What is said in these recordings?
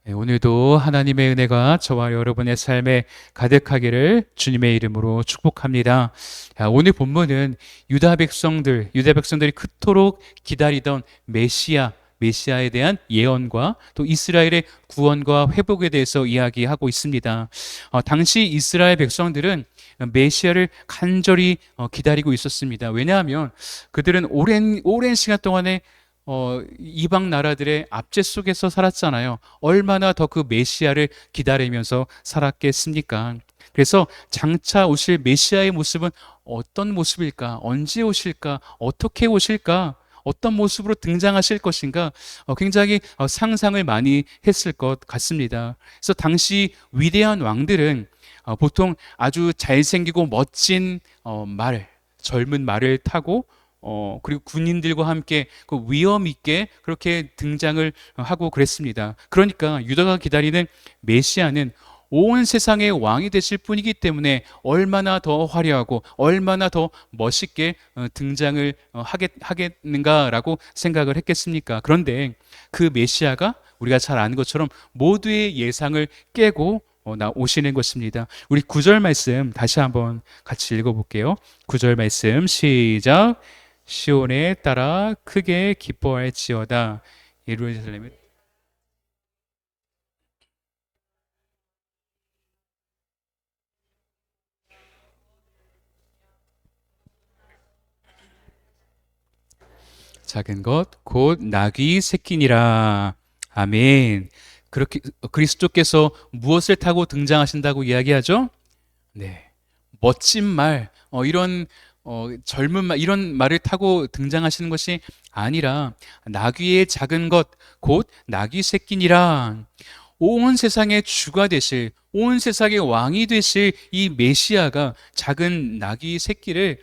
네, 오늘도 하나님의 은혜가 저와 여러분의 삶에 가득하기를 주님의 이름으로 축복합니다. 오늘 본문은 유다 백성들이 그토록 기다리던 메시아에 대한 예언과 또 이스라엘의 구원과 회복에 대해서 이야기하고 있습니다. 당시 이스라엘 백성들은 메시아를 간절히 기다리고 있었습니다. 왜냐하면 그들은 오랜 시간 동안에 이방 나라들의 압제 속에서 살았잖아요. 얼마나 더 그 메시아를 기다리면서 살았겠습니까? 그래서 장차 오실 메시아의 모습은 어떤 모습일까? 언제 오실까? 어떻게 오실까? 어떤 모습으로 등장하실 것인가? 굉장히 상상을 많이 했을 것 같습니다. 그래서 당시 위대한 왕들은 보통 아주 잘생기고 멋진 젊은 말을 타고 그리고 군인들과 함께 그 위험 있게 그렇게 등장을 하고 그랬습니다. 그러니까 유다가 기다리는 메시아는 온 세상의 왕이 되실 분이기 때문에 얼마나 더 화려하고 얼마나 더 멋있게 등장을 하겠는가라고 생각을 했겠습니까? 그런데 그 메시아가 우리가 잘 아는 것처럼 모두의 예상을 깨고 오시는 것입니다. 우리 9절 말씀 다시 한번 같이 읽어볼게요. 9절 말씀 시작. 시온에 따라 크게 기뻐할지어다. 예루살렘에 작은 것 곧 나귀 새끼니라. 아멘. 그렇게 그리스도께서 무엇을 타고 등장하신다고 이야기하죠? 네. 멋진 말, 젊은 말, 이런 말을 타고 등장하시는 것이 아니라 나귀의 작은 것, 곧 나귀 새끼니라. 온 세상의 주가 되실, 온 세상의 왕이 되실 이 메시아가 작은 나귀 새끼를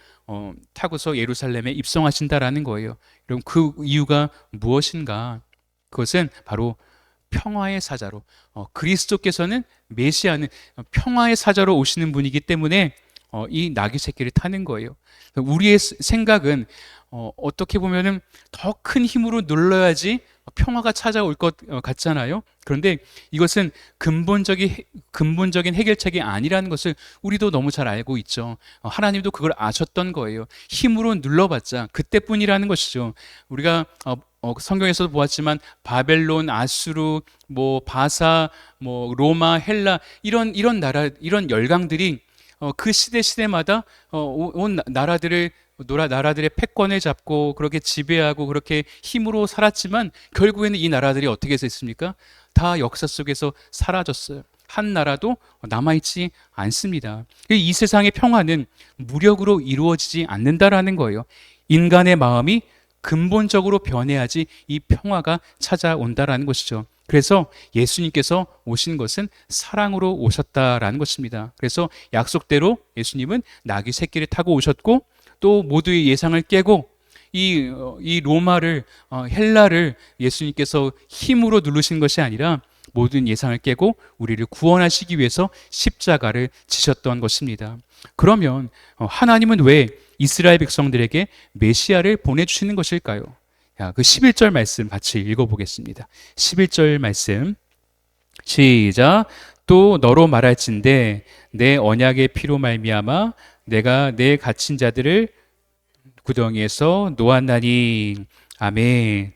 타고서 예루살렘에 입성하신다라는 거예요. 그럼 그 이유가 무엇인가? 그것은 바로 평화의 사자로, 그리스도께서는 메시아는 평화의 사자로 오시는 분이기 때문에 이 나귀 새끼를 타는 거예요. 우리의 생각은 어떻게 보면은 더 큰 힘으로 눌러야지 평화가 찾아올 것 같잖아요. 그런데 이것은 근본적인 해결책이 아니라는 것을 우리도 너무 잘 알고 있죠. 하나님도 그걸 아셨던 거예요. 힘으로 눌러봤자 그때뿐이라는 것이죠. 우리가 성경에서도 보았지만 바벨론, 아수르, 뭐 바사, 뭐 로마, 헬라 이런 나라 이런 열강들이 그 시대마다 온 나라들의 패권을 잡고 그렇게 지배하고 그렇게 힘으로 살았지만 결국에는 이 나라들이 어떻게 됐습니까? 다 역사 속에서 사라졌어요. 한 나라도 남아있지 않습니다. 이 세상의 평화는 무력으로 이루어지지 않는다라는 거예요. 인간의 마음이 근본적으로 변해야지 이 평화가 찾아온다라는 것이죠. 그래서 예수님께서 오신 것은 사랑으로 오셨다라는 것입니다. 그래서 약속대로 예수님은 나귀 새끼를 타고 오셨고 또 모두의 예상을 깨고 이 로마를 헬라를 예수님께서 힘으로 누르신 것이 아니라 모든 예상을 깨고 우리를 구원하시기 위해서 십자가를 지셨던 것입니다. 그러면 하나님은 왜 이스라엘 백성들에게 메시아를 보내주시는 것일까요? 그 11절 말씀 같이 읽어보겠습니다. 11절 말씀 시작. 또 너로 말할진대 내 언약의 피로 말미암아 내가 내 갇힌 자들을 구덩이에서 놓았나니. 아멘.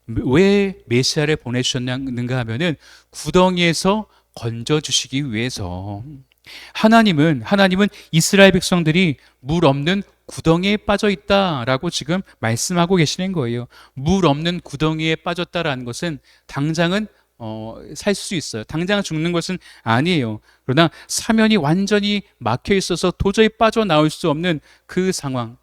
왜 메시아를 보내주셨는가 하면은 구덩이에서 건져주시기 위해서. 하나님은 이스라엘 백성들이 물 없는 구덩이에 빠져 있다라고 지금 말씀하고 계시는 거예요. 물 없는 구덩이에 빠졌다라는 것은 당장은 살 수 있어요. 당장 죽는 것은 아니에요. 그러나 사면이 완전히 막혀 있어서 도저히 빠져나올 수 없는 그 상황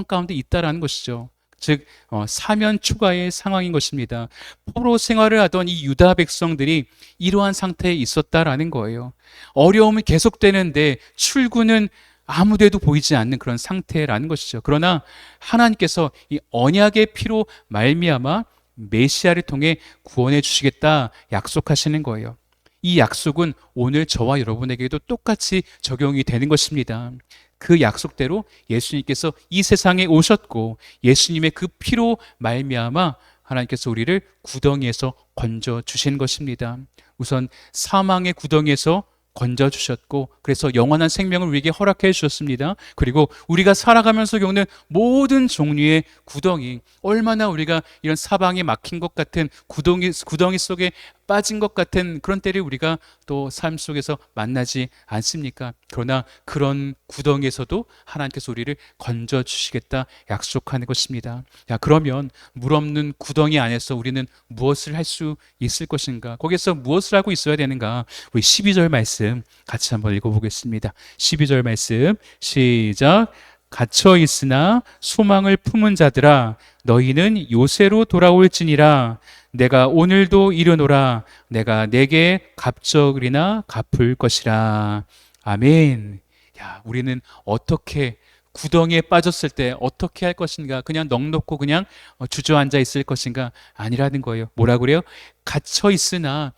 가운데 있다라는 것이죠. 즉 사면 추가의 상황인 것입니다. 포로 생활을 하던 이 유다 백성들이 이러한 상태에 있었다라는 거예요. 어려움이 계속되는데 출구는 아무데도 보이지 않는 그런 상태라는 것이죠. 그러나 하나님께서 이 언약의 피로 말미암아 메시아를 통해 구원해 주시겠다 약속하시는 거예요. 이 약속은 오늘 저와 여러분에게도 똑같이 적용이 되는 것입니다. 그 약속대로 예수님께서 이 세상에 오셨고 예수님의 그 피로 말미암아 하나님께서 우리를 구덩이에서 건져 주신 것입니다. 우선 사망의 구덩이에서 건져 주셨고, 그래서 영원한 생명을 우리에게 허락해 주셨습니다. 그리고 우리가 살아가면서 겪는 모든 종류의 구덩이, 얼마나 우리가 이런 사방에 막힌 것 같은 구덩이 속에 빠진 것 같은 그런 때를 우리가 또 삶 속에서 만나지 않습니까? 그러나 그런 구덩이에서도 하나님께서 우리를 건져 주시겠다 약속하는 것입니다. 야, 그러면 물 없는 구덩이 안에서 우리는 무엇을 할 수 있을 것인가? 거기서 무엇을 하고 있어야 되는가? 우리 12절 말씀 같이 한번 읽어보겠습니다. 12절 말씀 시작. 갇혀 있으나 소망을 품은 자들아, 너희는 요새로 돌아올지니라. 내가 오늘도 이르노라. 내가 내게 갑절이나 갚을 것이라. 아멘. 야, 우리는 어떻게 구덩이에 빠졌을 때 어떻게 할 것인가? 그냥 넋놓고 그냥 주저앉아 있을 것인가? 아니라는 거예요. 뭐라 그래요? 갇혀 있으나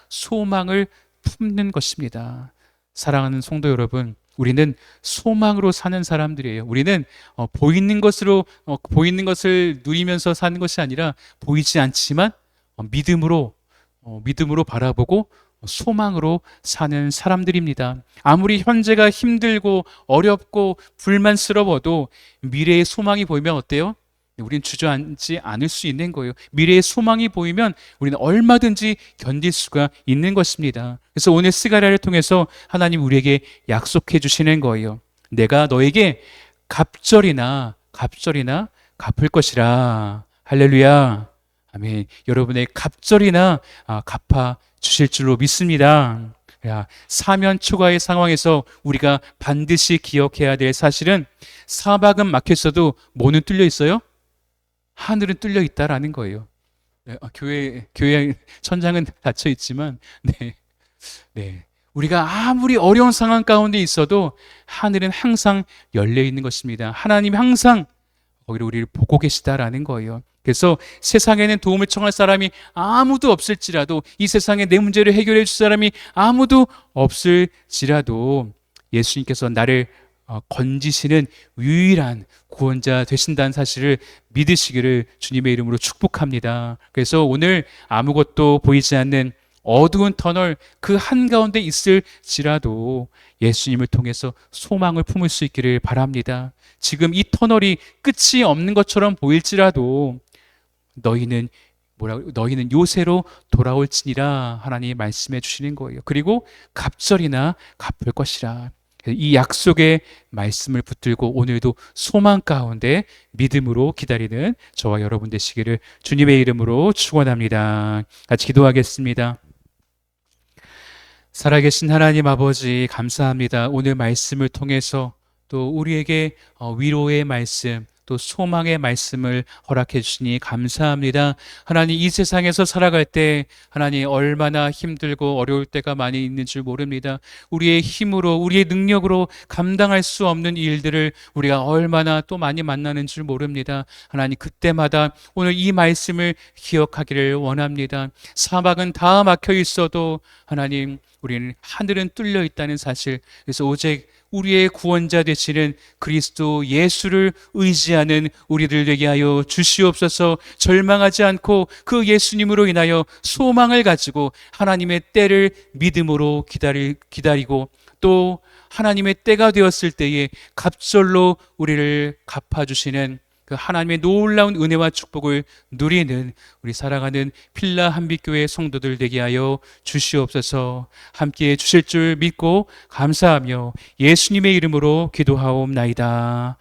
소망을 품는 것입니다. 사랑하는 성도 여러분, 우리는 소망으로 사는 사람들이에요. 우리는 보이는 것을 누리면서 사는 것이 아니라 보이지 않지만 믿음으로 바라보고 소망으로 사는 사람들입니다. 아무리 현재가 힘들고 어렵고 불만스러워도 미래의 소망이 보이면 어때요? 우리는 주저앉지 않을 수 있는 거예요. 미래의 소망이 보이면 우리는 얼마든지 견딜 수가 있는 것입니다. 그래서 오늘 스가랴를 통해서 하나님 우리에게 약속해 주시는 거예요. 내가 너에게 갑절이나 갚을 것이라. 할렐루야. 아멘. 여러분의 갑절이나 갚아 주실 줄로 믿습니다. 야, 사면 초과의 상황에서 우리가 반드시 기억해야 될 사실은 사박은 막혔어도 뭐는 뚫려 있어요? 하늘은 뚫려 있다라는 거예요. 교회 천장은 닫혀 있지만, 네. 우리가 아무리 어려운 상황 가운데 있어도 하늘은 항상 열려 있는 것입니다. 하나님 항상 거기를 우리를 보고 계시다라는 거예요. 그래서 세상에는 도움을 청할 사람이 아무도 없을지라도, 이 세상에 내 문제를 해결해 줄 사람이 아무도 없을지라도 예수님께서 나를 건지시는 유일한 구원자 되신다는 사실을 믿으시기를 주님의 이름으로 축복합니다. 그래서 오늘 아무것도 보이지 않는 어두운 터널 그 한가운데 있을지라도 예수님을 통해서 소망을 품을 수 있기를 바랍니다. 지금 이 터널이 끝이 없는 것처럼 보일지라도 너희는 요새로 돌아올지니라 하나님이 말씀해 주시는 거예요. 그리고 갑절이나 갚을 것이라. 이 약속의 말씀을 붙들고 오늘도 소망 가운데 믿음으로 기다리는 저와 여러분 되시기를 주님의 이름으로 축원합니다. 같이 기도하겠습니다. 살아계신 하나님 아버지, 감사합니다. 오늘 말씀을 통해서 또 우리에게 위로의 말씀, 또 소망의 말씀을 허락해 주시니 감사합니다. 하나님, 이 세상에서 살아갈 때 하나님 얼마나 힘들고 어려울 때가 많이 있는 줄 모릅니다. 우리의 힘으로, 우리의 능력으로 감당할 수 없는 일들을 우리가 얼마나 또 많이 만나는 줄 모릅니다. 하나님, 그때마다 오늘 이 말씀을 기억하기를 원합니다. 사막은 다 막혀 있어도 하나님, 우리는 하늘은 뚫려 있다는 사실, 그래서 오직 우리의 구원자 되시는 그리스도 예수를 의지하는 우리들 되게 하여 주시옵소서. 절망하지 않고 그 예수님으로 인하여 소망을 가지고 하나님의 때를 믿음으로 기다리고 또 하나님의 때가 되었을 때에 갑절로 우리를 갚아주시는 그 하나님의 놀라운 은혜와 축복을 누리는 우리 사랑하는 필라 한빛교회 성도들 되게 하여 주시옵소서. 함께해 주실 줄 믿고 감사하며 예수님의 이름으로 기도하옵나이다.